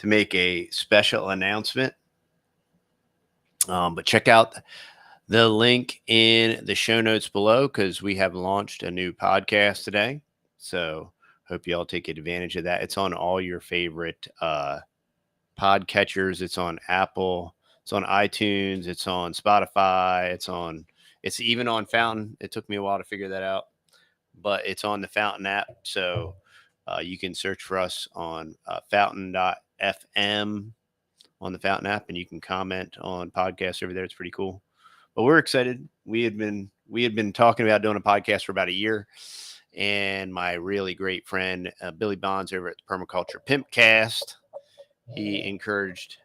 to make a special announcement. But check out the link in the show notes below because we have launched a new podcast today. So hope you all take advantage of that. It's on all your favorite podcatchers. It's on Apple. It's on iTunes. It's on Spotify. It's even on Fountain. It took me a while to figure that out, but it's on the Fountain app. So you can search for us on fountain.fm on the Fountain app, and you can comment on podcasts over there. It's pretty cool. But we're excited. We had been talking about doing a podcast for about a year, and my really great friend Billy Bonds over at the Permaculture Pimpcast, he encouraged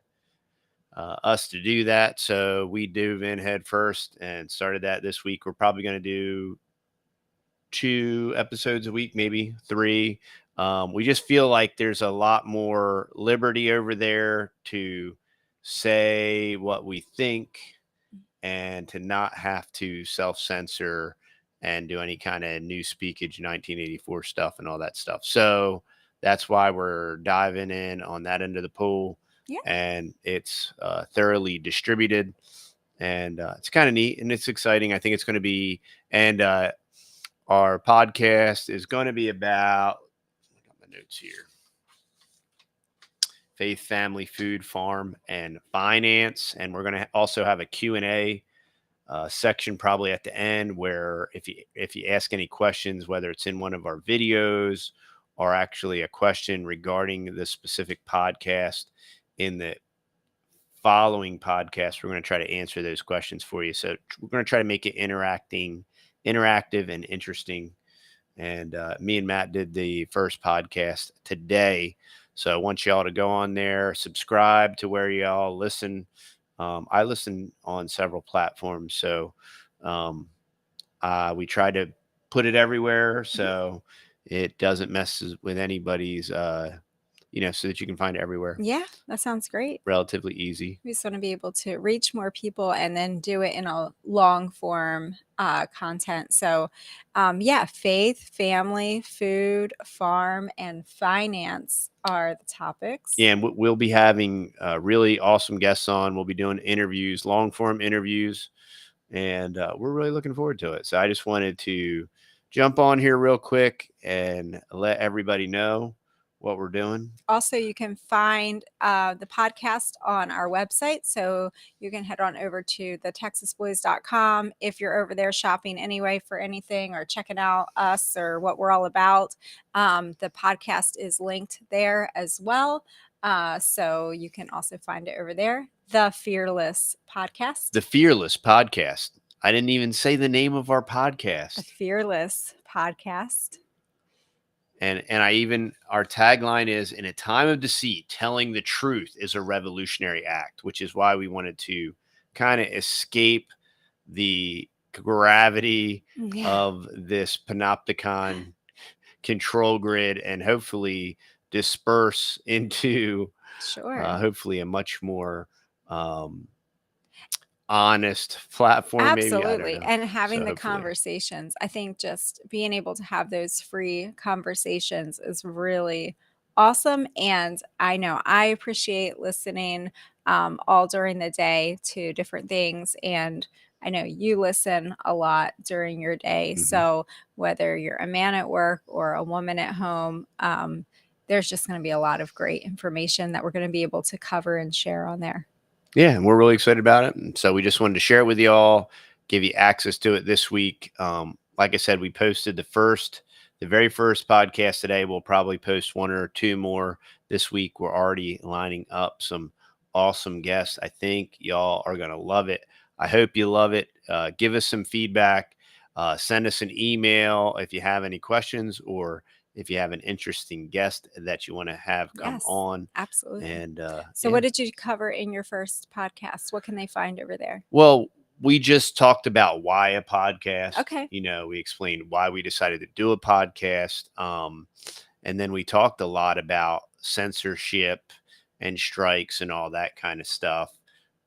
us to do that. So we dove in head first and started that this week. We're probably going to do 2 episodes a week, maybe 3. We just feel like there's a lot more liberty over there to say what we think and to not have to self-censor and do any kind of new speakage 1984 stuff and all that stuff. So that's why we're diving in on that end of the pool. Yeah. And it's thoroughly distributed, and it's kind of neat and it's exciting. I think it's going to be, and our podcast is going to be about, I got my notes here, faith, family, food, farm, and finance. And we're going to also have a Q&A section probably at the end where if you ask any questions, whether it's in one of our videos or actually a question regarding the specific podcast in the following podcast, we're going to try to answer those questions for you. So we're going to try to make it interactive and interesting. And me and Matt did the first podcast today. So I want y'all to go on there, subscribe to where y'all listen. I listen on several platforms. So we try to put it everywhere so it doesn't mess with anybody's, so that you can find it everywhere. Yeah, that sounds great. Relatively easy. We just want to be able to reach more people and then do it in a long form content. So faith, family, food, farm, and finance are the topics. Yeah, and we'll be having really awesome guests on. We'll be doing interviews, long form interviews, and we're really looking forward to it. So I just wanted to jump on here real quick and let everybody know what we're doing. Also, you can find the podcast on our website. So you can head on over to TheTexasBoys.com if you're over there shopping anyway for anything or checking out us or what we're all about. The podcast is linked there as well. So you can also find it over there. The Fearless Podcast. The Fearless Podcast. I didn't even say the name of our podcast. The Fearless Podcast. And our tagline is, in a time of deceit, telling the truth is a revolutionary act, which is why we wanted to kind of escape the gravity of this panopticon control grid and hopefully disperse into hopefully a much more honest platform. Absolutely. Maybe, and having the conversations, I think just being able to have those free conversations is really awesome. And I know I appreciate listening all during the day to different things. And I know you listen a lot during your day. Mm-hmm. So whether you're a man at work or a woman at home, there's just going to be a lot of great information that we're going to be able to cover and share on there. Yeah, and we're really excited about it. And so we just wanted to share it with you all, give you access to it this week. Like I said, we posted the very first podcast today. We'll probably post 1 or 2 more this week. We're already lining up some awesome guests. I think y'all are going to love it. I hope you love it. Give us some feedback. Send us an email if you have any questions or if you have an interesting guest that you want to have come on. Absolutely. And so what did you cover in your first podcast? What can they find over there? Well, we just talked about why a podcast. Okay. We explained why we decided to do a podcast. And then we talked a lot about censorship and strikes and all that kind of stuff,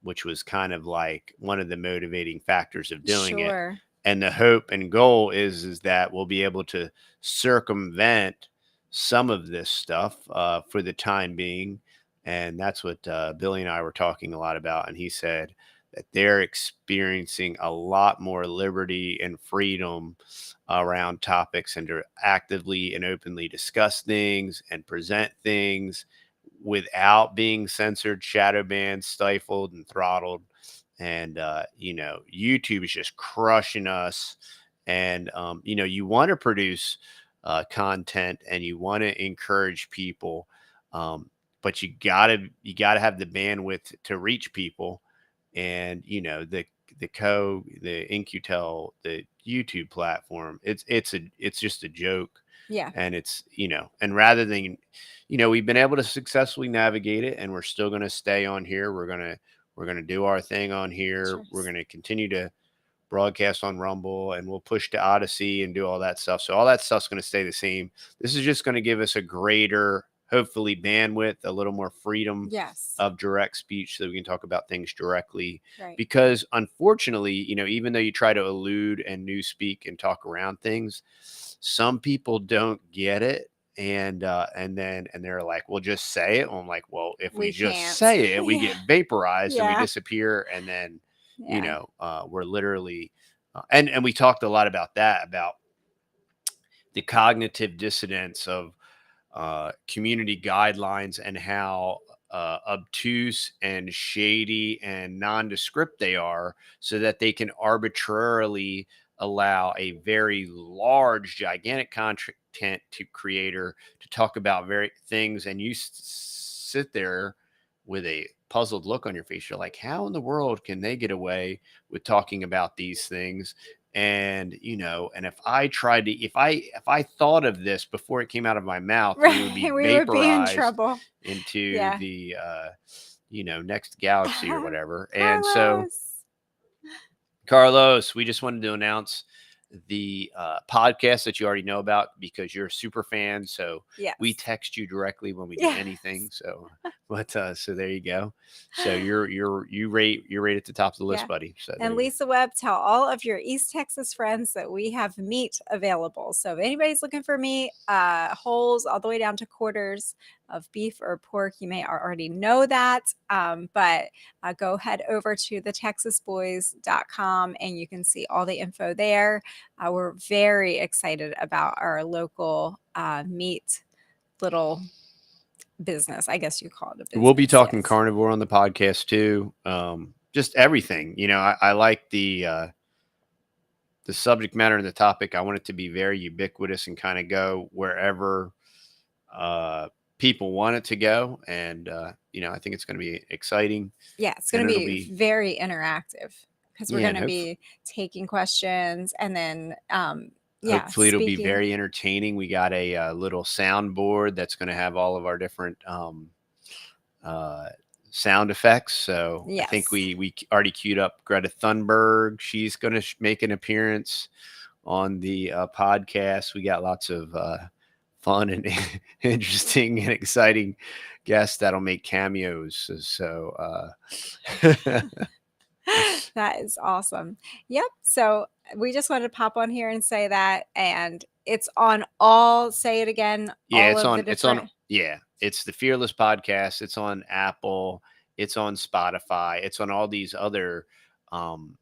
which was kind of like one of the motivating factors of doing it. And the hope and goal is that we'll be able to circumvent some of this stuff for the time being. And that's what Billy and I were talking a lot about. And he said that they're experiencing a lot more liberty and freedom around topics and to actively and openly discuss things and present things without being censored, shadow banned, stifled, and throttled. And, YouTube is just crushing us. And, you want to produce content and you want to encourage people. But you gotta have the bandwidth to reach people. And the InQtel, the YouTube platform, it's just a joke. Yeah. And and rather than, we've been able to successfully navigate it, and we're still going to stay on here. We're going to do our thing on here. Sure. We're going to continue to broadcast on Rumble, and we'll push to Odysee and do all that stuff. So all that stuff's going to stay the same. This is just going to give us a greater, hopefully, bandwidth, a little more freedom Yes. of direct speech so we can talk about things directly. Right. Because unfortunately, even though you try to elude and newspeak and talk around things, some people don't get it. And they're like, well, just say it. I'm like, well, if we just can't. say it, we Yeah. get vaporized and we Yeah. disappear. And then, Yeah. we're literally, and we talked a lot about that, about the cognitive dissonance of community guidelines and how obtuse and shady and nondescript they are, so that they can arbitrarily allow a very large, gigantic content to creator to talk about very things, and you sit there with a puzzled look on your face. You're like, how in the world can they get away with talking about these things? And and if I tried to, if I thought of this before it came out of my mouth, we would be Right. We would be in vaporized trouble. into Yeah. the next galaxy or whatever. And so, Carlos, we just wanted to announce the podcast that you already know about because you're a super fan. So Yes. we text you directly when we do anything. So, so there you go. So you rate at the top of the list, Yeah. buddy. So And Lisa Webb, tell all of your East Texas friends that we have meat available. So if anybody's looking for meat, wholes all the way down to quarters of beef or pork, you may already know that. But go head over to TheTexasBoys.com and you can see all the info there. We're very excited about our local meat little business. I guess you call it a business. We'll be talking yes. carnivore on the podcast too. Just everything. I like the subject matter and the topic. I want it to be very ubiquitous and kind of go wherever people want it to go. And I think it's going to be exciting. Yeah, it's going to be very interactive because we're going to be taking questions and then hopefully it'll be very entertaining. We got a little soundboard that's going to have all of our different sound effects. So I think we already queued up Greta Thunberg. She's going to make an appearance on the podcast. We got lots of fun and interesting and exciting guests that'll make cameos. So that is awesome. Yep. So we just wanted to pop on here and say that, and it's on all. Say it again. Yeah, all it's of on. the different... It's on. Yeah, it's the Fearless Podcast. It's on Apple. It's on Spotify. It's on all these other podcaster.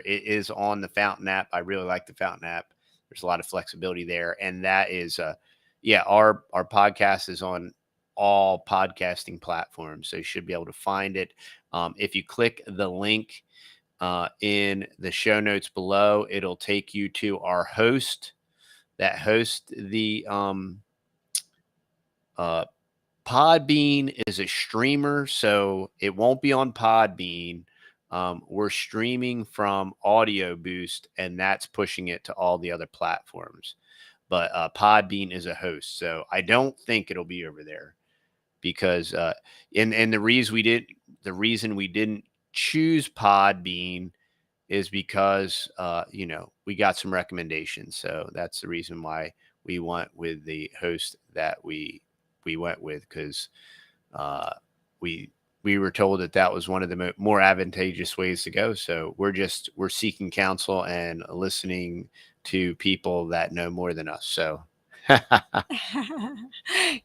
It is on the Fountain app. I really like the Fountain app. There's a lot of flexibility there, and that is, our podcast is on all podcasting platforms, so you should be able to find it. If you click the link in the show notes below, it'll take you to our host that hosts the Podbean is a streamer, so it won't be on Podbean. We're streaming from Audio Boost, and that's pushing it to all the other platforms. But Podbean is a host, so I don't think it'll be over there because and the reason we didn't choose Podbean is because we got some recommendations, so that's the reason why we went with the host that we went with, because we were told that was one of the more advantageous ways to go. So we're seeking counsel and listening to people that know more than us. So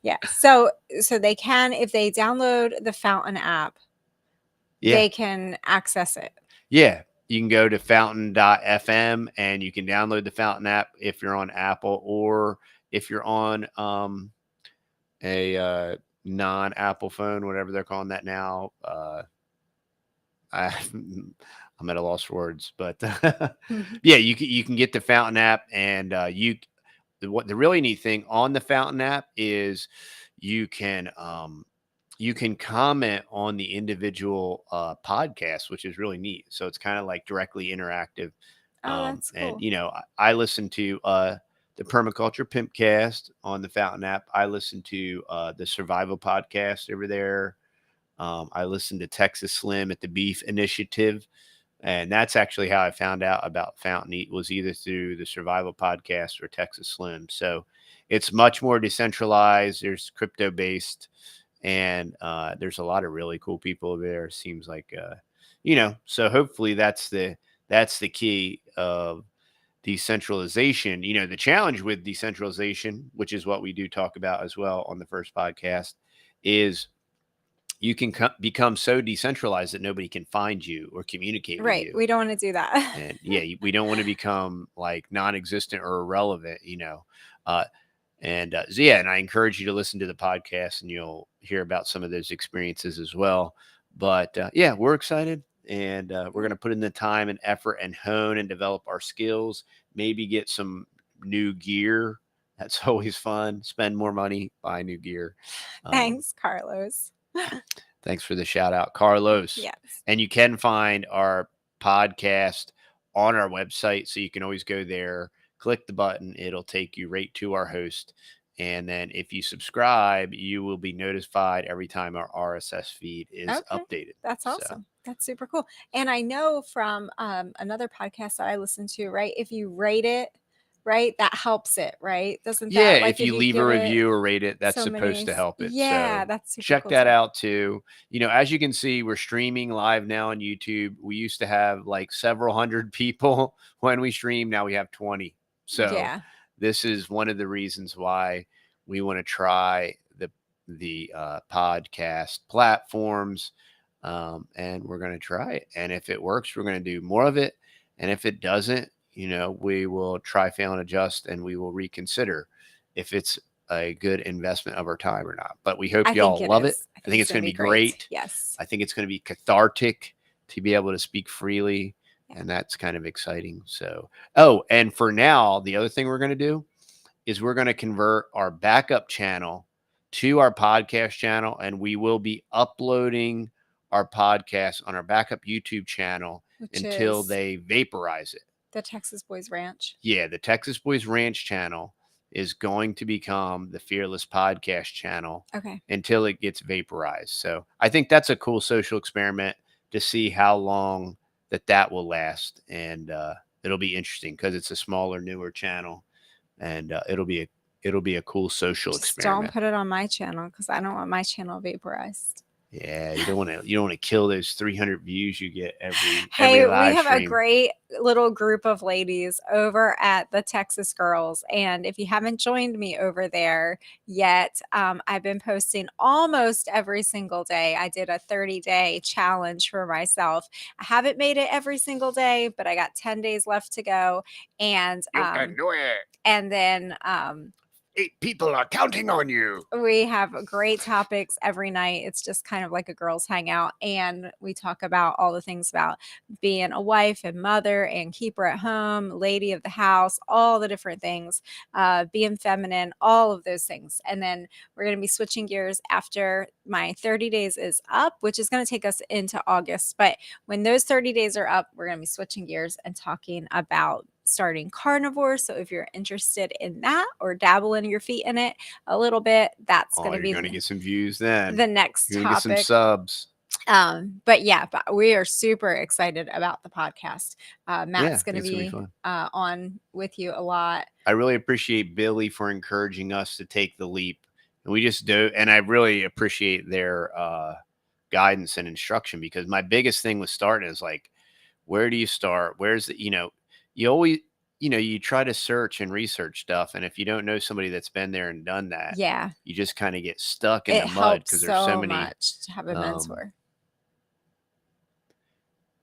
Yeah. So they can, if they download the Fountain app, Yeah. they can access it. Yeah. You can go to fountain.fm and you can download the Fountain app if you're on Apple, or if you're on a non-Apple phone, whatever they're calling that now. I, I'm at a loss for words, but yeah, you can get the Fountain app, and what the really neat thing on the Fountain app is you can you can comment on the individual podcasts, which is really neat. So it's kind of like directly interactive. Oh, that's And cool. I listen to the Permaculture Pimpcast on the Fountain app. I listen to the Survival Podcast over there. I listened to Texas Slim at the Beef Initiative, and that's actually how I found out about Fountain Eat, was either through the Survival Podcast or Texas Slim. So it's much more decentralized. There's crypto based, and there's a lot of really cool people over there. Seems like so hopefully that's the key of decentralization. The challenge with decentralization, which is what we do talk about as well on the first podcast, is you can become so decentralized that nobody can find you or communicate with Right. you. We don't want to do that. And yeah, we don't want to become like non-existent or irrelevant, so yeah, and I encourage you to listen to the podcast, and you'll hear about some of those experiences as well. But yeah, we're excited, and we're going to put in the time and effort and hone and develop our skills, maybe get some new gear. That's always fun. Spend more money, buy new gear. Thanks, Carlos. Thanks for the shout out, Carlos. Yes. And you can find our podcast on our website. So you can always go there, click the button. It'll take you right to our host. And then if you subscribe, you will be notified every time our RSS feed is updated. That's awesome. That's super cool. And I know from another podcast that I listened to, right? If you rate it, right, that helps it, right? Doesn't Yeah, that, like, if you leave a review or rate it, that's supposed to help it. Yeah, So that's super check cool that too. out too. As you can see, we're streaming live now on YouTube. We used to have like several hundred people when we stream. Now we have 20. So Yeah. this is one of the reasons why we want to try the podcast platforms, and we're going to try it. And if it works, we're going to do more of it. And if it doesn't, we will try, fail, and adjust, and we will reconsider if it's a good investment of our time or not. But we hope y'all love it. I think it's going to be great. Yes. I think it's going to be cathartic to be able to speak freely, and that's kind of exciting. So, and for now, the other thing we're going to do is we're going to convert our backup channel to our podcast channel, and we will be uploading our podcast on our backup YouTube channel until they vaporize it. The Texas Boys Ranch. Yeah, the Texas Boys Ranch channel is going to become the Fearless Podcast channel until it gets vaporized. So I think that's a cool social experiment to see how long that will last. And it'll be interesting because it's a smaller, newer channel, and it'll be a cool social experiment. Don't put it on my channel because I don't want my channel vaporized. Yeah, you don't want to kill those 300 views you get every Hey, live we have stream. a great little group of ladies over at the Texas Girls, and if you haven't joined me over there yet, I've been posting almost every single day. I did a 30-day challenge for myself. I haven't made it every single day, but I got 10 days left to go, and you can do it. And then 8 people are counting on you. We have great topics every night. It's just kind of like a girls' hangout. And we talk about all the things about being a wife and mother and keeper at home, lady of the house, all the different things, being feminine, all of those things. And then we're going to be switching gears after my 30 days is up, which is going to take us into August. But when those 30 days are up, we're going to be switching gears and talking about starting carnivore. So if you're interested in that or dabbling your feet in it a little bit, that's going to be going to get some views then. The next you're topic. Get some subs. But we are super excited about the podcast. Matt's going to be on with you a lot. I really appreciate Billy for encouraging us to take the leap. And we just do. And I really appreciate their guidance and instruction, because my biggest thing with starting is like, where do you start? Where's the, you try to search and research stuff, and if you don't know somebody that's been there and done that, Yeah. you just kind of get stuck in It the mud helps because there's so so many. much to have a Um, mentor.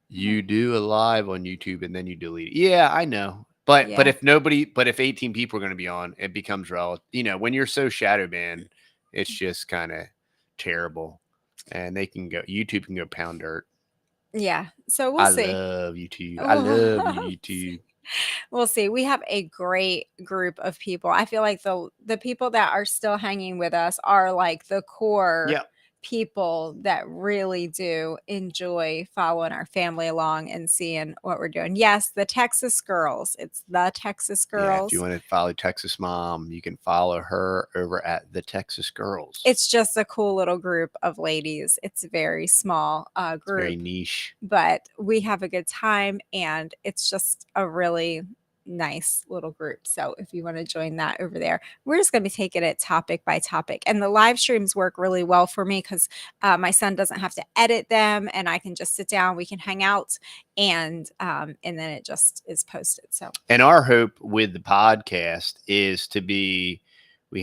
you do a live on YouTube and then you delete it. Yeah, I know. But Yeah. if 18 people are going to be on, it becomes relevant. When you're so shadow banned, it's just kind of terrible. And YouTube can go pound dirt. Yeah. So we'll I see. love YouTube. I love YouTube. We'll see. We have a great group of people. I feel like the people that are still hanging with us are like the core Yeah. people that really do enjoy following our family along and seeing what we're doing. Yes, the Texas girls. It's the Texas Yeah, if girls. you want to follow Texas Mom, you can follow her over at the Texas Girls. It's just a cool little group of ladies. It's a very small It's very group, niche. but we have a good time, and it's just a really nice little group. So if you want to join that over there, we're just going to be taking it topic by topic. And the live streams work really well for me because my son doesn't have to edit them, and I can just sit down, we can hang out, and then it just is posted. So, and our hope with the podcast is we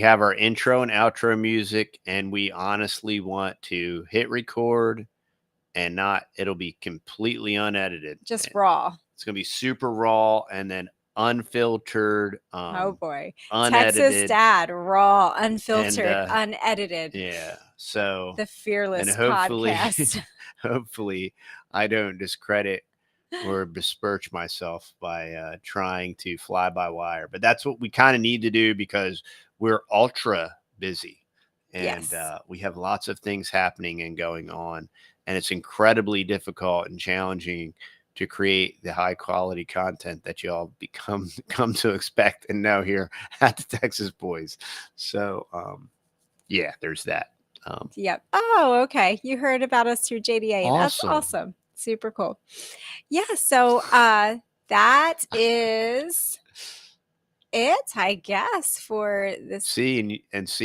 have our intro and outro music, and we honestly want to hit record and it'll be completely unedited. Just raw. It's going to be super raw and then unfiltered. Oh boy. Unedited. Texas Dad, raw, unfiltered, unedited. Yeah. So the Fearless and hopefully, podcast. hopefully I don't discredit or besmirch myself by trying to fly by wire. But that's what we kind of need to do because we're ultra busy and we have lots of things happening and going on. And it's incredibly difficult and challenging to create the high quality content that y'all come to expect and know here at the Texas Boys. So, yeah, there's that. Yep. Oh, okay. You heard about us through JDA. And Awesome. That's awesome. Super cool. Yeah. So that is it, I guess, for this. See,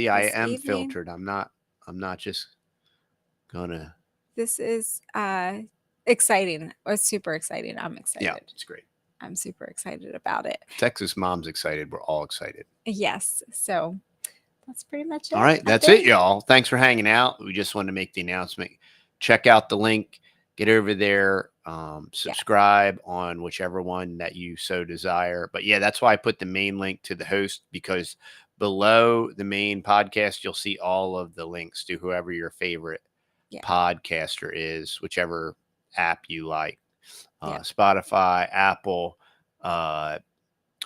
I am evening. filtered. I'm not just gonna. This is exciting. It's super exciting. I'm excited. Yeah, it's great. I'm super excited about it. Texas Mom's excited. We're all excited. Yes. So that's pretty much it. All right. That's it, y'all. Thanks for hanging out. We just wanted to make the announcement. Check out the link. Get over there. Subscribe on whichever one that you so desire. But yeah, that's why I put the main link to the host, because below the main podcast, you'll see all of the links to whoever your favorite podcaster is, whichever app you like. Spotify, Apple, all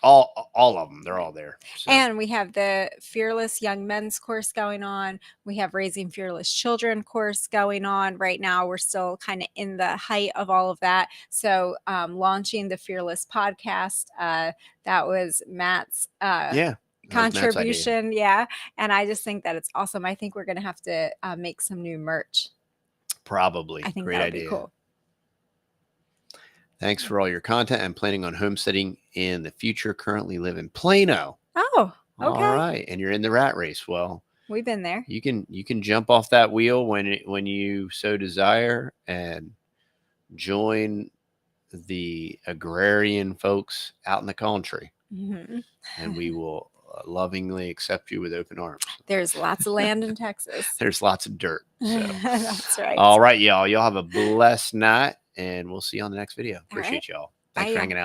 of them. They're all there. So. And we have the Fearless Young Men's course going on. We have Raising Fearless Children course going on right now. We're still kind of in the height of all of that. So launching the Fearless podcast, that was Matt's contribution. Yeah. And I just think that it's awesome. I think we're going to have to make some new merch. Probably. I think Great that would idea. be cool. Thanks for all your content. I'm planning on homesteading in the future. Currently live in Plano. Oh, okay. All right. And you're in the rat race. Well, we've been there. You can jump off that wheel when you so desire and join the agrarian folks out in the country. Mm-hmm. And we will lovingly accept you with open arms. There's lots of land in Texas. There's lots of dirt. So. That's right. All right, y'all. Y'all have a blessed night. And we'll see you on the next video. Appreciate y'all. Thanks for hanging out.